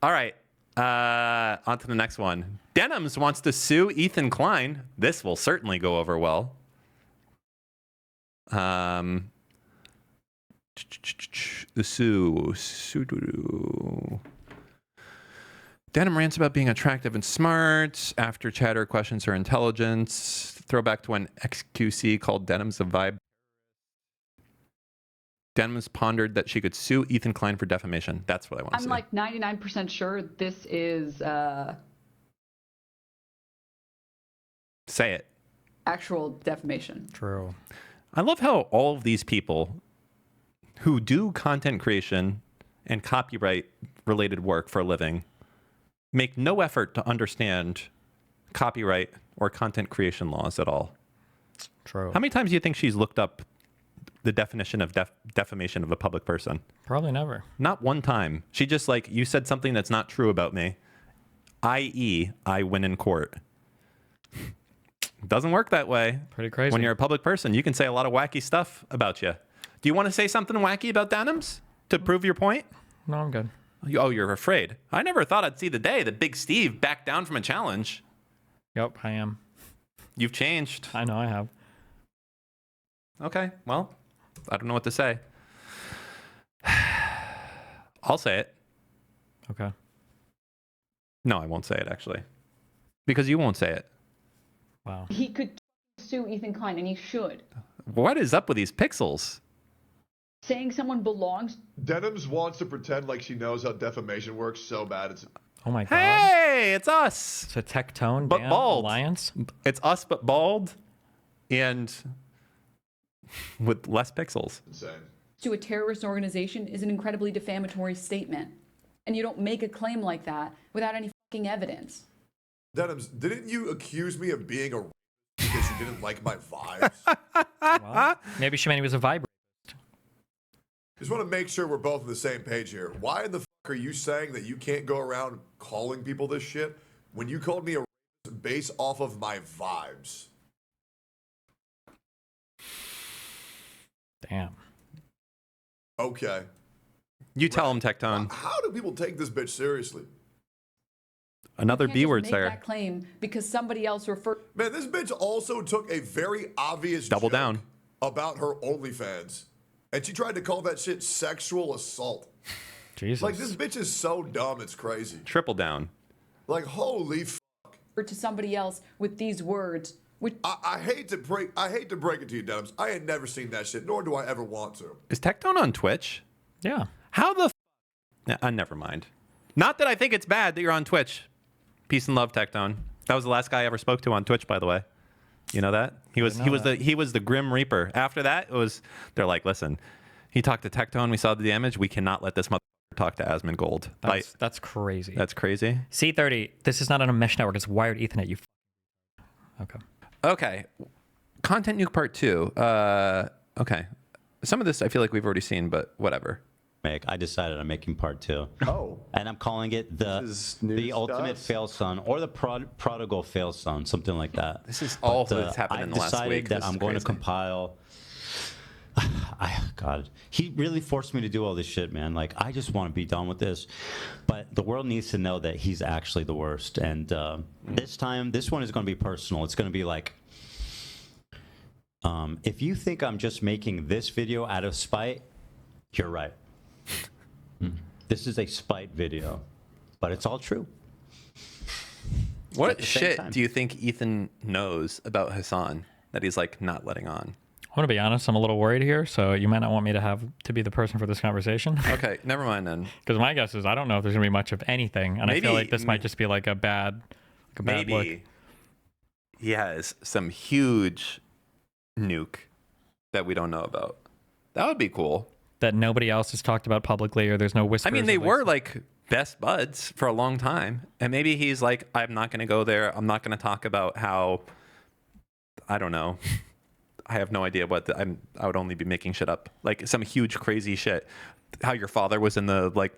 All right. On to the next one. Denims wants to sue Ethan Klein. This will certainly go over well. The sue. Denim rants about being attractive and smart. After chatter questions her intelligence. Throwback to when XQC called Denims a vibe. Denims pondered that she could sue Ethan Klein for defamation. That's what I want to see. I'm like 99% sure this is Say it. actual defamation. True. I love how all of these people who do content creation and copyright related work for a living make no effort to understand copyright or content creation laws at all. True. How many times do you think she's looked up the definition of defamation of a public person? Probably never. Not one time. She just like, you said something that's not true about me, i.e. I win in court. Doesn't work that way. Pretty crazy. When you're a public person, you can say a lot of wacky stuff about you. Do you want to say something wacky about Denims to prove your point? No, I'm good. Oh, you're afraid. I never thought I'd see the day that Big Steve backed down from a challenge. Yep, I am. You've changed. I know I have. Okay, well, I don't know what to say. I'll say it. Okay. No, I won't say it, actually. Because you won't say it. Wow. He could sue Ethan Klein, and he should. What is up with these pixels? Saying someone belongs. Denims wants to pretend like she knows how defamation works so bad. It's Oh my god. Hey, it's us. It's a Tectone But bald. alliance. It's us, but bald and with less pixels. insane. To a terrorist organization is an incredibly defamatory statement. And you don't make a claim like that without any fucking evidence. Denims, didn't you accuse me of being a racist because you didn't like my vibes? Well, maybe she meant he was a vibrator. Just want to make sure we're both on the same page here. Why in the fuck are you saying that you can't go around calling people this shit when you called me a racist based off of my vibes? Damn. Okay. You tell him, Tectone. How do people take this bitch seriously? Another You can't B just word, make sir. that claim because somebody else referred. Man, this bitch also took a very obvious Double joke down. about her OnlyFans. And she tried to call that shit sexual assault. Jesus. Like, this bitch is so dumb, it's crazy. Triple down. Like, holy to somebody else with these words. Which I hate to break it to you, Denims. I had never seen that shit, nor do I ever want to. Is Tectone on Twitch? Yeah. How the never mind. Not that I think it's bad that you're on Twitch. Peace and love, Tectone. That was the last guy I ever spoke to on Twitch, by the way. You know that? He was the Grim Reaper. After that, they're like, listen, he talked to Tectone, we saw the damage, we cannot let this motherfucker talk to Asmon Gold. That's crazy. That's crazy. C30, this is not on a mesh network, it's wired Ethernet, you Okay. Okay. Content Nuke Part 2. Okay. Some of this I feel like we've already seen, but whatever. I decided I'm making part 2. Oh. And I'm calling it the ultimate fail son or the prodigal fail son, something like that. This is all that's happened in the last week. I decided that I'm going to compile. God, he really forced me to do all this shit, man. Like, I just want to be done with this. But the world needs to know that he's actually the worst. And this time, this one is going to be personal. It's going to be like, if you think I'm just making this video out of spite, you're right. This is a spite video, but it's all true. What shit do you think Ethan knows about Hasan that he's like not letting on? I want to be honest, I'm a little worried here, so you might not want me to be the person for this conversation. Okay, never mind then. Because my guess is I don't know if there's going to be much of anything, and I feel like this might just be like a bad look. He has some huge nuke that we don't know about. That would be cool. That nobody else has talked about publicly, or there's no whispers. I mean, they were like best buds for a long time, and maybe he's like, I'm not going to go there. I'm not going to talk about how, I don't know. I have no idea what I would only be making shit up, like some huge crazy shit. How your father was in the like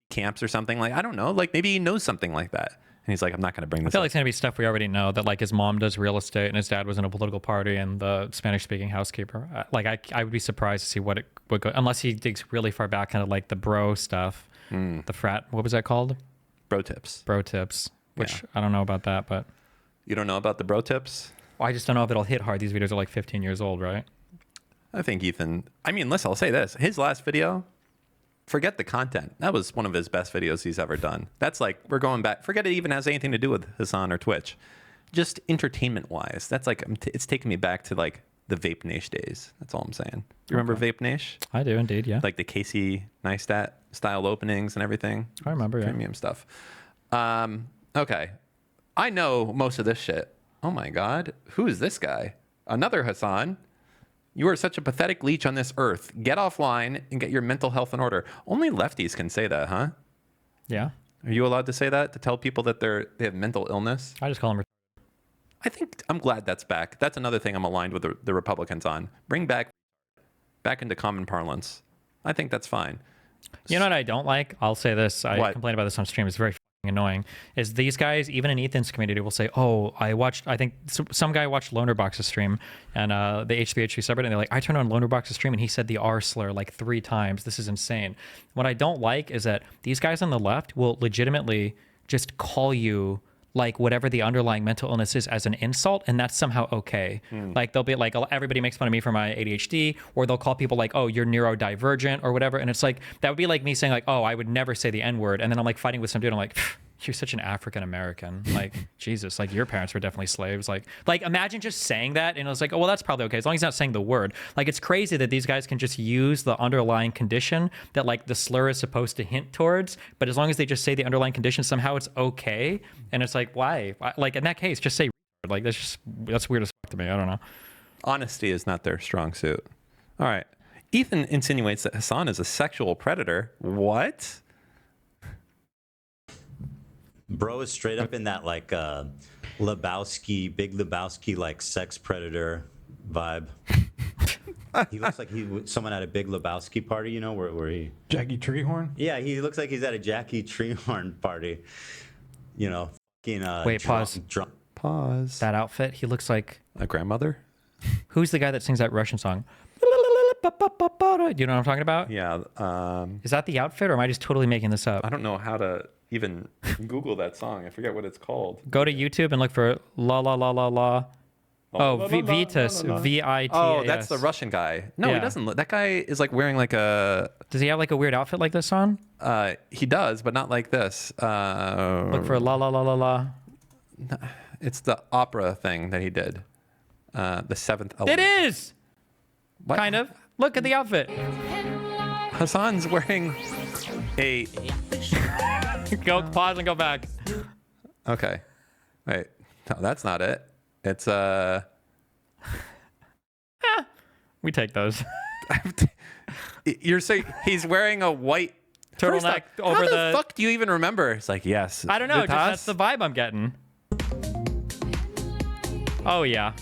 camps or something. Like, I don't know. Like maybe he knows something like that, and he's like, I'm not going to bring this. I feel up. like it's going to be stuff we already know. That like his mom does real estate, and his dad was in a political party, and the Spanish-speaking housekeeper. Like I would be surprised to see what it would go, unless he digs really far back, kind of like the bro stuff, the frat. What was that called? Bro tips. Bro tips, which Yeah. I don't know about that, but You don't know about the bro tips? I just don't know if it'll hit hard. These videos are like 15 years old, right? I think Ethan, I mean, listen, I'll say this. His last video, forget the content. That was one of his best videos he's ever done. That's like, we're going back. Forget it even has anything to do with Hasan or Twitch. Just entertainment wise. That's like, it's taking me back to like the Vape Nation days. That's all I'm saying. You remember Vape Nation? I do indeed, yeah. Like the Casey Neistat style openings and everything. I remember, yeah. Premium stuff. Okay. I know most of this shit. Oh my God. Who is this guy? Another Hasan. You are such a pathetic leech on this earth. Get offline and get your mental health in order. Only lefties can say that, huh? Yeah. Are you allowed to say that? To tell people that they have mental illness? I just call them. I think I'm glad that's back. That's another thing I'm aligned with the Republicans on. Bring back into common parlance. I think that's fine. You know what I don't like? I'll say this. I What? complained about this on stream. It's very annoying. Is these guys, even in Ethan's community, will say, "Oh, I think some guy watched Lonerbox's stream and the H3H3 subreddit, and they're like, I turned on Lonerbox's stream and he said the R slur like 3 times. This is insane." What I don't like is that these guys on the left will legitimately just call you like whatever the underlying mental illness is as an insult, and that's somehow okay. Like they'll be like, everybody makes fun of me for my ADHD, or they'll call people like, oh, you're neurodivergent or whatever. And it's like, that would be like me saying like, oh, I would never say the N-word. And then I'm like fighting with some dude. I'm like, you're such an African American. Like, Jesus, like your parents were definitely slaves. Like imagine just saying that. And it was like, oh, well, that's probably okay. As long as he's not saying the word. Like, it's crazy that these guys can just use the underlying condition that like the slur is supposed to hint towards. But as long as they just say the underlying condition, somehow it's okay. And it's like, why? Like in that case, just say like, that's weird as fuck to me. I don't know. Honesty is not their strong suit. All right. Ethan insinuates that Hasan is a sexual predator. What? Bro is straight up in that like Lebowski, Big Lebowski, like sex predator vibe. He looks like someone at a Big Lebowski party, you know, where he. Jackie Treehorn? Yeah, he looks like he's at a Jackie Treehorn party. You know, fucking. Wait, pause. Pause. That outfit, he looks like. A grandmother? Who's the guy that sings that Russian song? Do you know what I'm talking about? Yeah. Is that the outfit, or am I just totally making this up? I don't know how to even Google that song. I forget what it's called. Go to YouTube and look for La La La La La. Oh, Vitas, V-I-T-A-S. Oh, that's the Russian guy. No, Yeah. he doesn't look. That guy is like wearing like a. Does he have like a weird outfit like this on? He does, but not like this. Look for La La La La La. It's the opera thing that he did. The Seventh It Element. is! What? Kind of. Look at the outfit. Hasan's wearing a. Go pause and go back. Okay. Wait. No, that's not it. It's We take those. You're saying he's wearing a white Turtleneck First off, over how the. fuck do you even remember? It's like, yes. I don't know. Just, Vitas? that's the vibe I'm getting. Oh, yeah.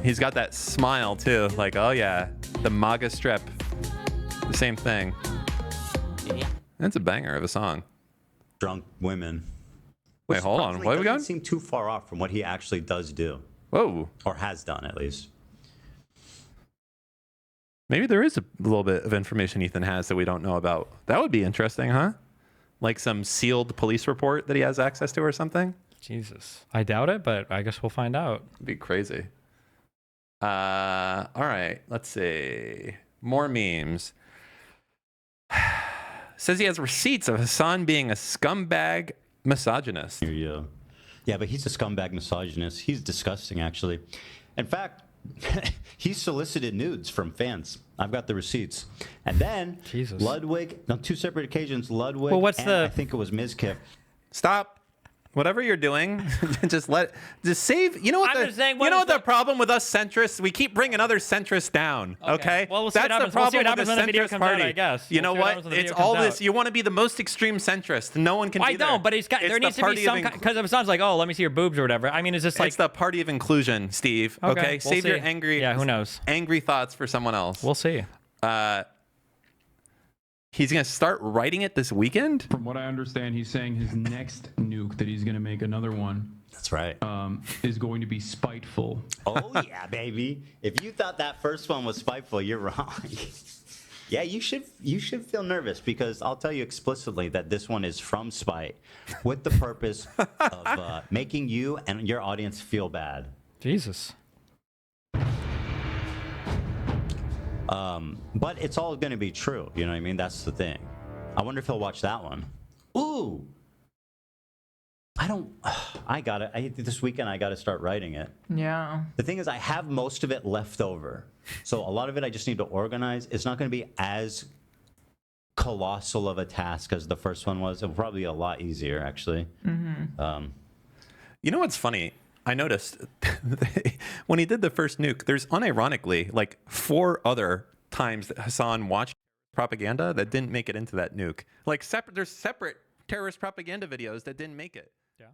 He's got that smile too. Like, oh yeah, the MAGA strip. The same thing. That's a banger of a song. Drunk women. Wait, hold on. What are we going? Doesn't seem too far off from what he actually does do, Whoa. or has done at least. Maybe there is a little bit of information Ethan has that we don't know about. That would be interesting, huh? Like some sealed police report that he has access to or something? Jesus. I doubt it, but I guess we'll find out. It'd be crazy. All right. Let's see. More memes. Says he has receipts of Hasan being a scumbag misogynist. Here you go. Yeah, but he's a scumbag misogynist. He's disgusting, actually. In fact, he solicited nudes from fans. I've got the receipts. And then Jesus. Ludwig, on 2 separate occasions, Ludwig Well, and I think it was Mizkif. Stop. Whatever you're doing, just save. You know what? I'm just saying, you know what the problem with us centrists? We keep bringing other centrists down. Okay. Well, we'll see what That's happens. the We'll see problem what with happens when the video centrist comes out, party. I guess. You know We'll see what what? happens when the It's video all comes this. out. You want to be the most extreme centrist. No one can. I be there. don't, but there It's needs the to be party some of kind, because if it sounds like, oh, let me see your boobs or whatever. I mean, it's just like, it's the party of inclusion, Steve. Okay. we'll Save your see. angry. Yeah, who knows? Angry thoughts for someone else. We'll see. He's gonna start writing it this weekend. From what I understand, he's saying his next nuke that he's going to make another one That's right. is going to be spiteful. Oh, yeah, baby. If you thought that first one was spiteful, you're wrong. Yeah, you should feel nervous because I'll tell you explicitly that this one is from spite, with the purpose of making you and your audience feel bad. Jesus. But it's all going to be true. You know what I mean? That's the thing. I wonder if he'll watch that one. Ooh. This weekend I got to start writing it. Yeah. The thing is, I have most of it left over. So a lot of it I just need to organize. It's not going to be as colossal of a task as the first one was. It'll probably be a lot easier, actually. You know what's funny? I noticed when he did the first nuke, there's unironically like 4 other times that Hasan watched propaganda that didn't make it into that nuke. Like there's separate terrorist propaganda videos that didn't make it. Yeah.